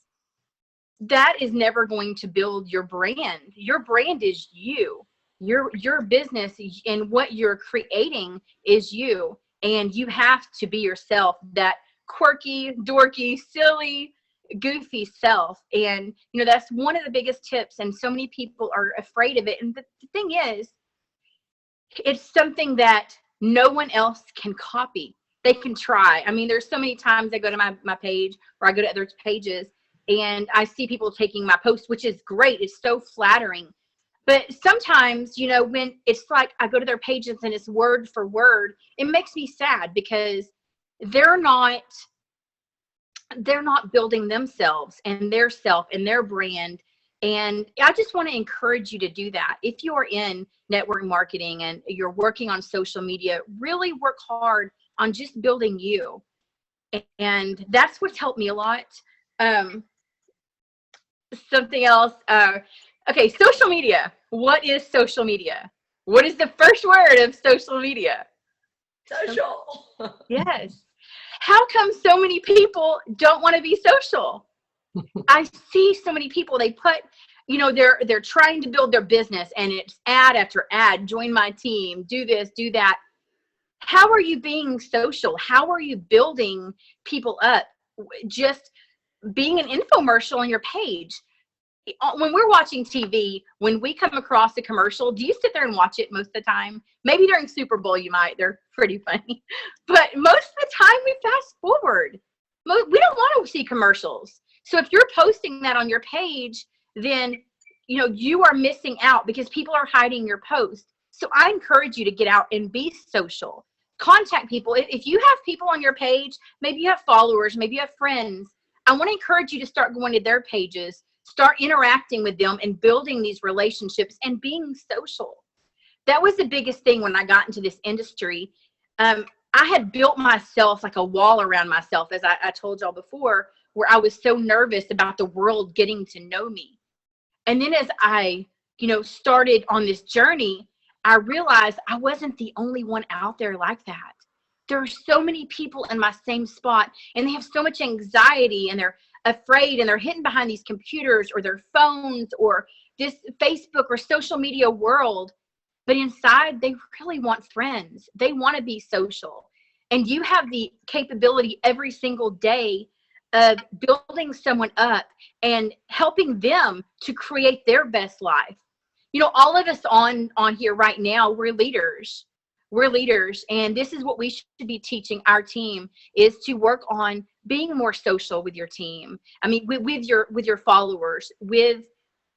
Speaker 6: That is never going to build your brand. Your brand is you. Your business and what you're creating is you. And you have to be yourself, that quirky, dorky, silly, goofy self. And, you know, that's one of the biggest tips. And so many people are afraid of it. And the thing is, it's something that no one else can copy. They can try. I mean, there's so many times I go to my page or I go to other pages and I see people taking my post, which is great. It's so flattering. But sometimes, you know, when it's like I go to their pages and it's word for word, it makes me sad because they're not building themselves and their self and their brand. And I just want to encourage you to do that. If you're in network marketing and you're working on social media, really work hard on just building you. And that's what's helped me a lot. Something else. Okay, social media. What is social media? What is the first word of social media?
Speaker 7: Social.
Speaker 6: Yes. How come so many people don't want to be social? I see so many people, they put, you know, they're trying to build their business and it's ad after ad, join my team, do this, do that. How are you being social? How are you building people up? Just being an infomercial on your page. When we're watching TV, when we come across a commercial, do you sit there and watch it most of the time? Maybe during Super Bowl you might. They're pretty funny. But most of the time we fast forward. We don't want to see commercials. So if you're posting that on your page, then, you know, you are missing out because people are hiding your post. So I encourage you to get out and be social. Contact people. If you have people on your page, maybe you have followers, maybe you have friends, I want to encourage you to start going to their pages, start interacting with them and building these relationships and being social. That was the biggest thing when I got into this industry. I had built myself like a wall around myself, as I told y'all before, where I was so nervous about the world getting to know me. And then as I, started on this journey, I realized I wasn't the only one out there like that. There are so many people in my same spot, and they have so much anxiety, and they're afraid, and they're hidden behind these computers or their phones or this Facebook or social media world. But inside, they really want friends. They want to be social. And you have the capability every single day of building someone up and helping them to create their best life. All of us on here right now, we're leaders. We're leaders. And this is what we should be teaching our team, is to work on being more social with your team. I mean, with your followers, with,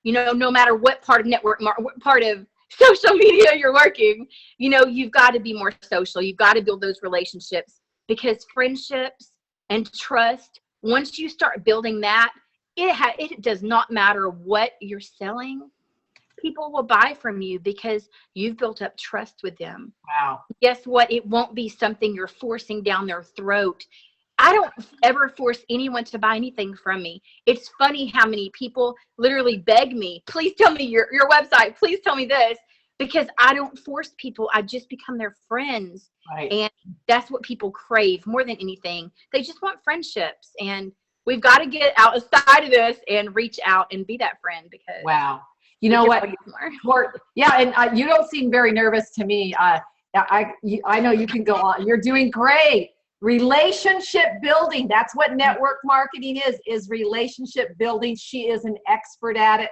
Speaker 6: no matter what part of what part of social media you're working, you've got to be more social. You've got to build those relationships, because friendships and trust, once you start building that, it does not matter what you're selling. People will buy from you because you've built up trust with them.
Speaker 1: Wow.
Speaker 6: Guess what? It won't be something you're forcing down their throat. I don't ever force anyone to buy anything from me. It's funny how many people literally beg me, please tell me your website, please tell me this, because I don't force people. I just become their friends.
Speaker 1: Right.
Speaker 6: And that's what people crave more than anything. They just want friendships. And we've got to get outside of this and reach out and be that friend, because
Speaker 1: wow. You know what? Yeah, and you don't seem very nervous to me. I know you can go on. You're doing great. Relationship building. That's what network marketing is relationship building. She is an expert at it.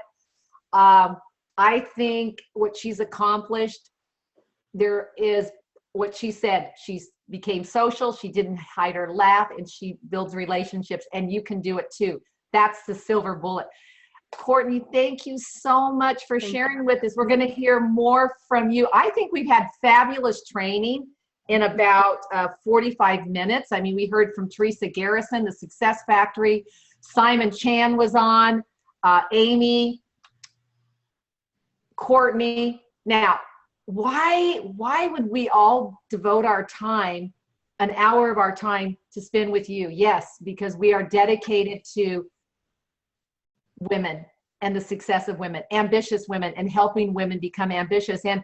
Speaker 1: I think what she's accomplished, there is what she said. She became social. She didn't hide her laugh, and she builds relationships, and you can do it too. That's the silver bullet. Courtney, thank you so much for sharing with us. We're going to hear more from you. I think we've had fabulous training in about 45 minutes. I mean, we heard from Teresa Garrison, the Success Factory. Simon Chan was on, Amy, Courtney. Now, why would we all devote our time, an hour of our time, to spend with you? Yes, because we are dedicated to women and the success of women, ambitious women, and helping women become ambitious. And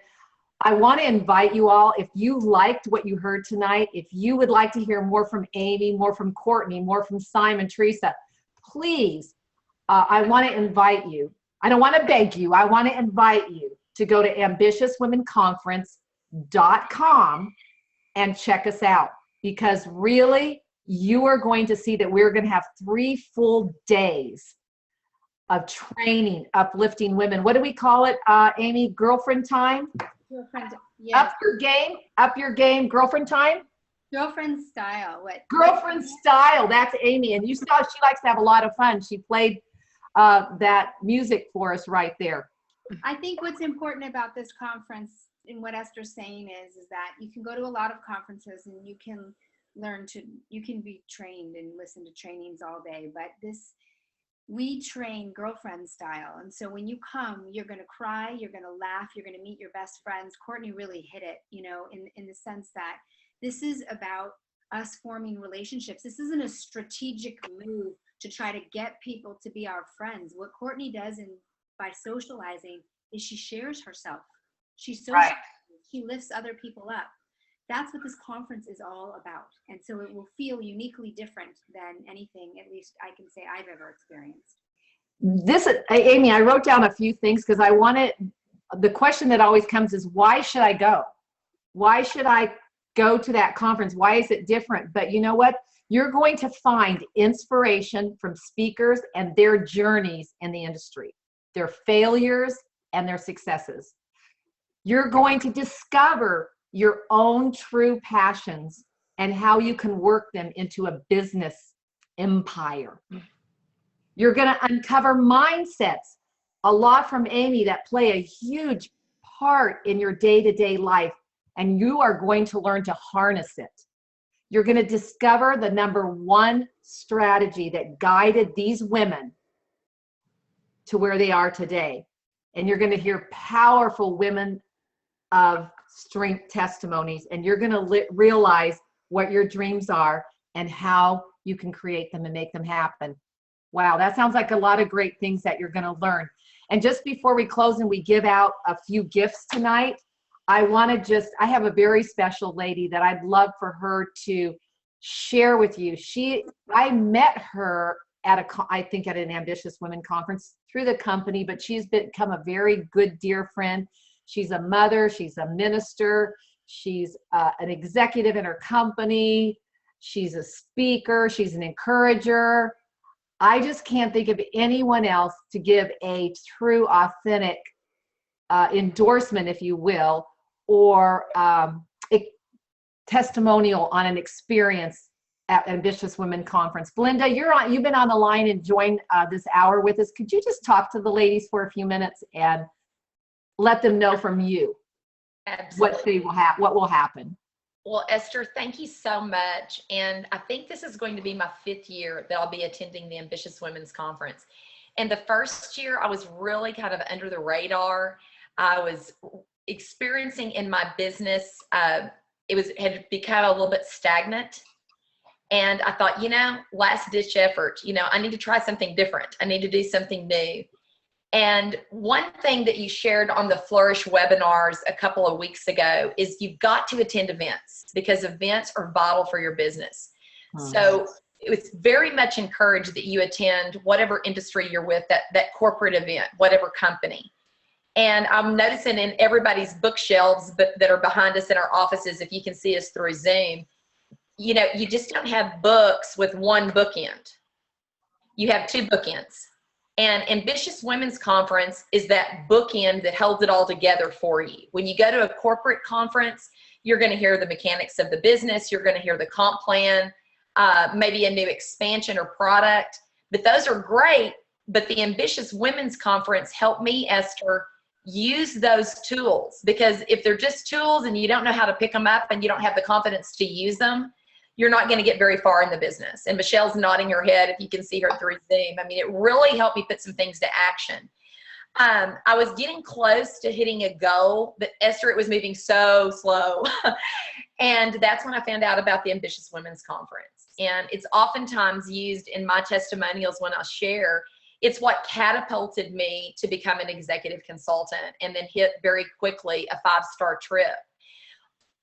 Speaker 1: I want to invite you all, if you liked what you heard tonight, if you would like to hear more from Amy, more from Courtney, more from Simon, Teresa, please, I want to invite you. I don't want to beg you. I want to invite you to go to ambitiouswomenconference.com and check us out, because really, you are going to see that we're going to have 3 full days of training, uplifting women. What do we call it, Amy? Girlfriend time?
Speaker 5: Girlfriend, yes.
Speaker 1: Up your game, girlfriend time?
Speaker 5: Girlfriend style. What?
Speaker 1: Girlfriend style, that's Amy. And you saw she likes to have a lot of fun. She played that music for us right there.
Speaker 5: I think what's important about this conference, and what Esther's saying is that you can go to a lot of conferences and you can you can be trained and listen to trainings all day, but we train girlfriend style. And so when you come, you're going to cry, you're going to laugh, you're going to meet your best friends. Courtney really hit it, in the sense that this is about us forming relationships. This isn't a strategic move to try to get people to be our friends. What Courtney does by socializing is she shares herself. She socializes, she lifts other people up. That's what this conference is all about. And so it will feel uniquely different than anything, at least I can say, I've ever experienced.
Speaker 1: Amy, I wrote down a few things because the question that always comes is, why should I go? Why should I go to that conference? Why is it different? But you know what? You're going to find inspiration from speakers and their journeys in the industry, their failures and their successes. You're going to discover your own true passions and how you can work them into a business empire. You're going to uncover mindsets, a lot from Amy, that play a huge part in your day-to-day life, and you are going to learn to harness it. You're going to discover the #1 strategy that guided these women to where they are today. And you're going to hear powerful women of strength testimonies, and you're going to realize what your dreams are and how you can create them and make them happen. Wow, that sounds like a lot of great things that you're going to learn. And just before we close and we give out a few gifts tonight, I have a very special lady that I'd love for her to share with you. I met her at I think at an Ambitious Women Conference through the company, but she's become a very good, dear friend. She's a mother, she's a minister, she's an executive in her company, she's a speaker, she's an encourager. I just can't think of anyone else to give a true, authentic endorsement, if you will, or a testimonial on an experience at Ambitious Women Conference. Belinda, you've been on the line and joined this hour with us. Could you just talk to the ladies for a few minutes and let them know from you
Speaker 7: Absolutely.
Speaker 1: what will happen?
Speaker 7: Well, Esther, thank you so much. And I think this is going to be my 5th year that I'll be attending the Ambitious Women's Conference. And the first year I was really kind of under the radar. I was experiencing in my business, had become a little bit stagnant. And I thought, last ditch effort, I need to try something different. I need to do something new. And one thing that you shared on the Flourish webinars a couple of weeks ago is you've got to attend events because events are vital for your business. So it's very much encouraged that you attend whatever industry you're with, that corporate event, whatever company. And I'm noticing in everybody's bookshelves that are behind us in our offices, if you can see us through Zoom, you just don't have books with one bookend. You have 2 bookends. And Ambitious Women's Conference is that bookend that holds it all together for you. When you go to a corporate conference, you're going to hear the mechanics of the business. You're going to hear the comp plan, maybe a new expansion or product. But those are great. But the Ambitious Women's Conference helped me, Esther, use those tools. Because if they're just tools and you don't know how to pick them up and you don't have the confidence to use them, you're not going to get very far in the business. And Michelle's nodding her head if you can see her through Zoom. I mean, it really helped me put some things to action. I was getting close to hitting a goal, but Esther, it was moving so slow. And that's when I found out about the Ambitious Women's Conference. And it's oftentimes used in my testimonials when I share. It's what catapulted me to become an executive consultant and then hit very quickly a 5-star trip.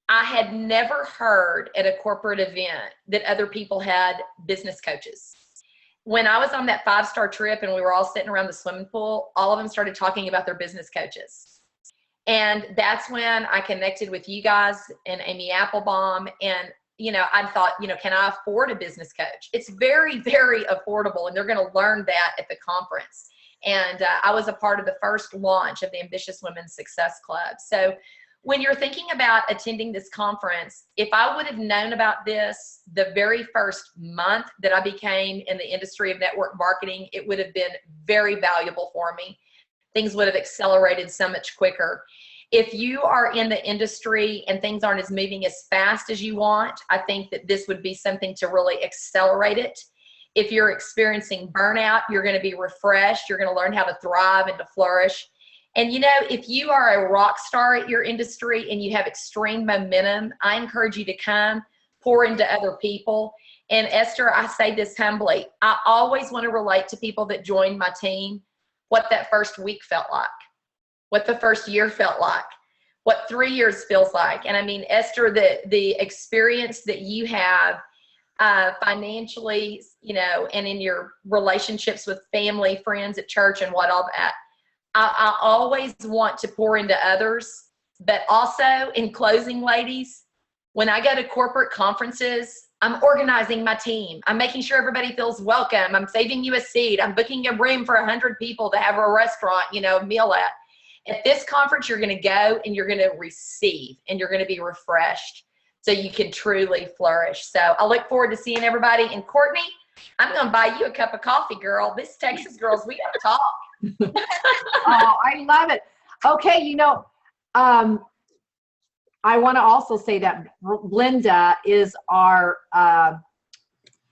Speaker 7: I had never heard at a corporate event that other people had business coaches. When I was on that 5-star trip and we were all sitting around the swimming pool, all of them started talking about their business coaches. And that's when I connected with you guys and Amy Applebaum. And, I thought, can I afford a business coach? It's very, very affordable. And they're going to learn that at the conference. And I was a part of the first launch of the Ambitious Women's Success Club. So when you're thinking about attending this conference, if I would have known about this the very first month that I became in the industry of network marketing, it would have been very valuable for me. Things would have accelerated so much quicker. If you are in the industry and things aren't as moving as fast as you want, I think that this would be something to really accelerate it. If you're experiencing burnout, you're going to be refreshed. You're going to learn how to thrive and to flourish. And if you are a rock star at your industry and you have extreme momentum, I encourage you to come, pour into other people. And Esther, I say this humbly, I always want to relate to people that joined my team what that first week felt like, what the first year felt like, what 3 years feels like. And I mean, Esther, the experience that you have financially, and in your relationships with family, friends at church and what all that, I always want to pour into others, but also in closing, ladies, when I go to corporate conferences, I'm organizing my team. I'm making sure everybody feels welcome. I'm saving you a seat. I'm booking a room for 100 people to have a restaurant, meal at. At this conference, you're going to go and you're going to receive and you're going to be refreshed so you can truly flourish. So I look forward to seeing everybody. And Courtney, I'm going to buy you a cup of coffee, girl. This Texas girls, we got to talk.
Speaker 1: Oh, I love it. Okay, I want to also say that Linda is our, what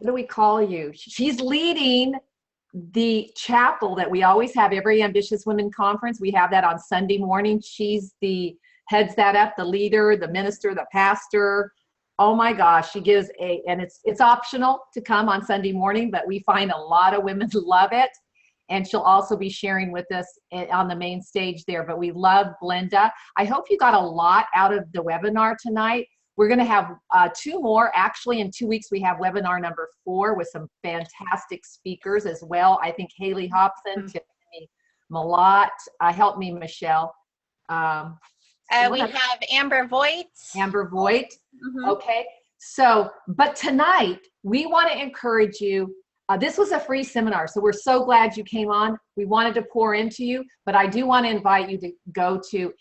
Speaker 1: do we call you? She's leading the chapel that we always have every Ambitious Women Conference. We have that on Sunday morning. She's the heads that up, the leader, the minister, the pastor. Oh my gosh, she gives and it's optional to come on Sunday morning, but we find a lot of women love it. And she'll also be sharing with us on the main stage there. But we love Glenda. I hope you got a lot out of the webinar tonight. We're going to have 2 more. Actually, in 2 weeks, we have webinar number 4 with some fantastic speakers as well. I think Haley Hobson, Tiffany Malott. Help me, Michelle.
Speaker 4: We have Amber Voigt.
Speaker 1: Amber Voigt. Okay. So, but tonight, we want to encourage you. This was a free seminar, so we're so glad you came on. We wanted to pour into you, but I do want to invite you to go to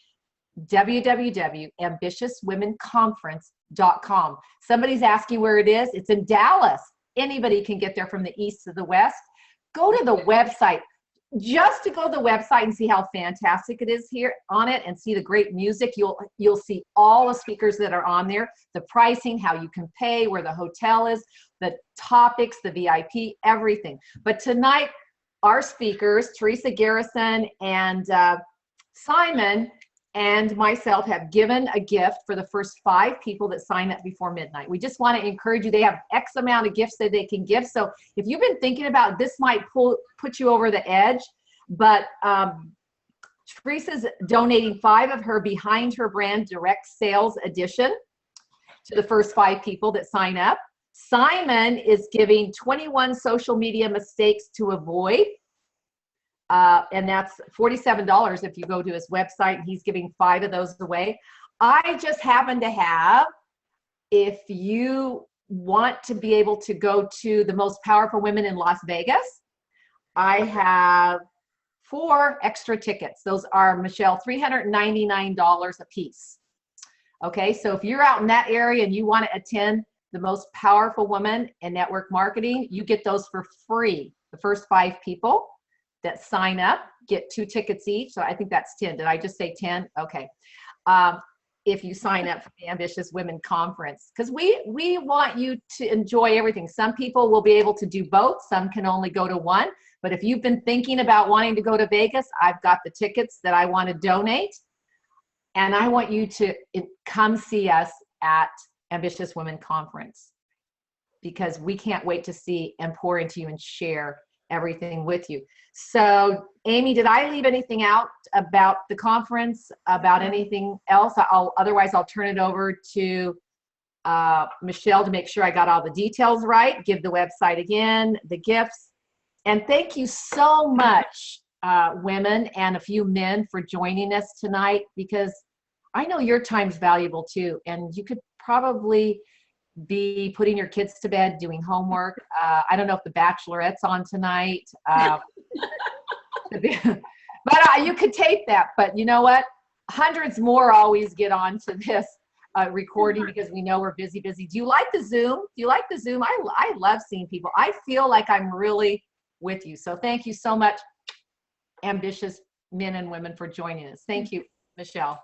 Speaker 1: www.ambitiouswomenconference.com. Somebody's asking where it is. It's in Dallas. Anybody can get there from the east to the west. Go to the website. Just to go to the website and see how fantastic it is here on it and see the great music. You'll see all the speakers that are on there, the pricing, how you can pay, where the hotel is, the topics, the VIP, everything. But tonight, our speakers, Teresa Garrison and Simon and myself, have given a gift for the first 5 people that sign up before midnight. We just want to encourage you. They have X amount of gifts that they can give. So if you've been thinking about this, might put you over the edge, but Teresa's donating 5 of her Behind Her Brand direct sales edition to the first 5 people that sign up. Simon is giving 21 social media mistakes to avoid. And that's $47 if you go to his website, and he's giving 5 of those away. I just happen to have, if you want to be able to go to the most powerful women in Las Vegas, I have 4 extra tickets. Those are, Michelle, $399 a piece. Okay, so if you're out in that area and you want to attend the most powerful woman in network marketing, you get those for free. The first 5 people that sign up get 2 tickets each. So I think that's 10. Did I just say 10? Okay. If you sign up for the Ambitious Women Conference, because we want you to enjoy everything. Some people will be able to do both. Some can only go to one. But if you've been thinking about wanting to go to Vegas, I've got the tickets that I want to donate. And I want you to come see us at Ambitious Women Conference, because we can't wait to see and pour into you and share everything with you. So, Amy, did I leave anything out about the conference, about anything else? Otherwise, I'll turn it over to Michelle to make sure I got all the details right, give the website again, the gifts. And thank you so much, women and a few men, for joining us tonight, because I know your time's valuable too, and you could probably be putting your kids to bed, doing homework. I don't know if the Bachelorette's on tonight, but you could tape that. But you know what? Hundreds more always get on to this recording, because we know we're busy. Do you like the Zoom? Do you like the Zoom? I love seeing people. I feel like I'm really with you. So thank you so much, ambitious men and women, for joining us. Thank you, Michelle.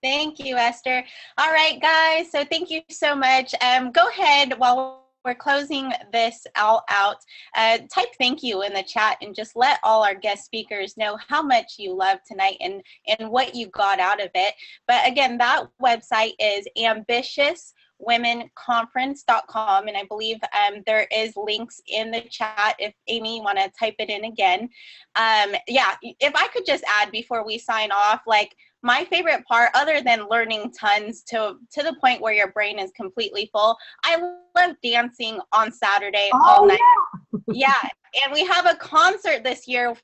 Speaker 4: Thank you, Esther. All right, guys. So thank you so much. Go ahead, while we're closing this all out, type thank you in the chat and just let all our guest speakers know how much you love tonight and what you got out of it. But again, that website is ambitiouswomenconference.com, and I believe there is links in the chat if Amy, you want to type it in again. Yeah, if I could just add before we sign off, like, my favorite part, other than learning tons to the point where your brain is completely full, I love dancing on Saturday all night. Yeah, and we have a concert this year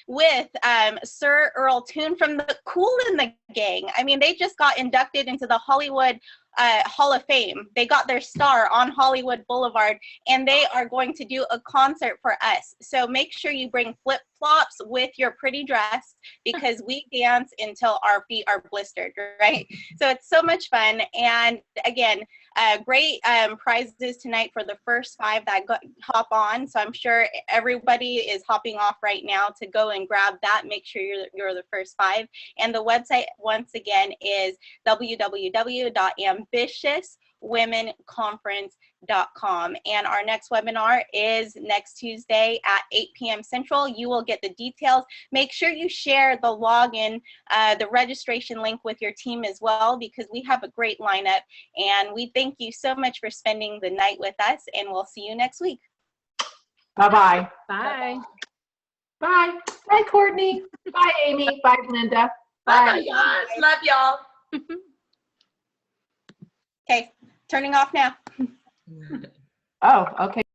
Speaker 4: with Sir Earl Toon from the Kool and the Gang. I mean, they just got inducted into the Hollywood Hall of Fame. They got their star on Hollywood Boulevard, and they are going to do a concert for us. So make sure you bring flip-flops with your pretty dress, because we dance until our feet are blistered, right? So it's so much fun. And again, great prizes tonight for the first 5 that hop on. So I'm sure everybody is hopping off right now to go and grab that. Make sure you're the first 5. And the website, once again, is www.ambitiouswomenconference.com. ambitiouswomenconference.com. And our next webinar is next Tuesday at 8 p.m. Central. You will get the details. Make sure you share the login, the registration link with your team as well, because we have a great lineup. And we thank you so much for spending the night with us, and we'll see you next week.
Speaker 1: Bye-bye.
Speaker 6: Bye.
Speaker 1: Bye. Bye, Courtney. Bye, Amy. Bye, Linda.
Speaker 7: Bye, guys. Love y'all.
Speaker 4: Okay, turning off now.
Speaker 1: Oh, okay.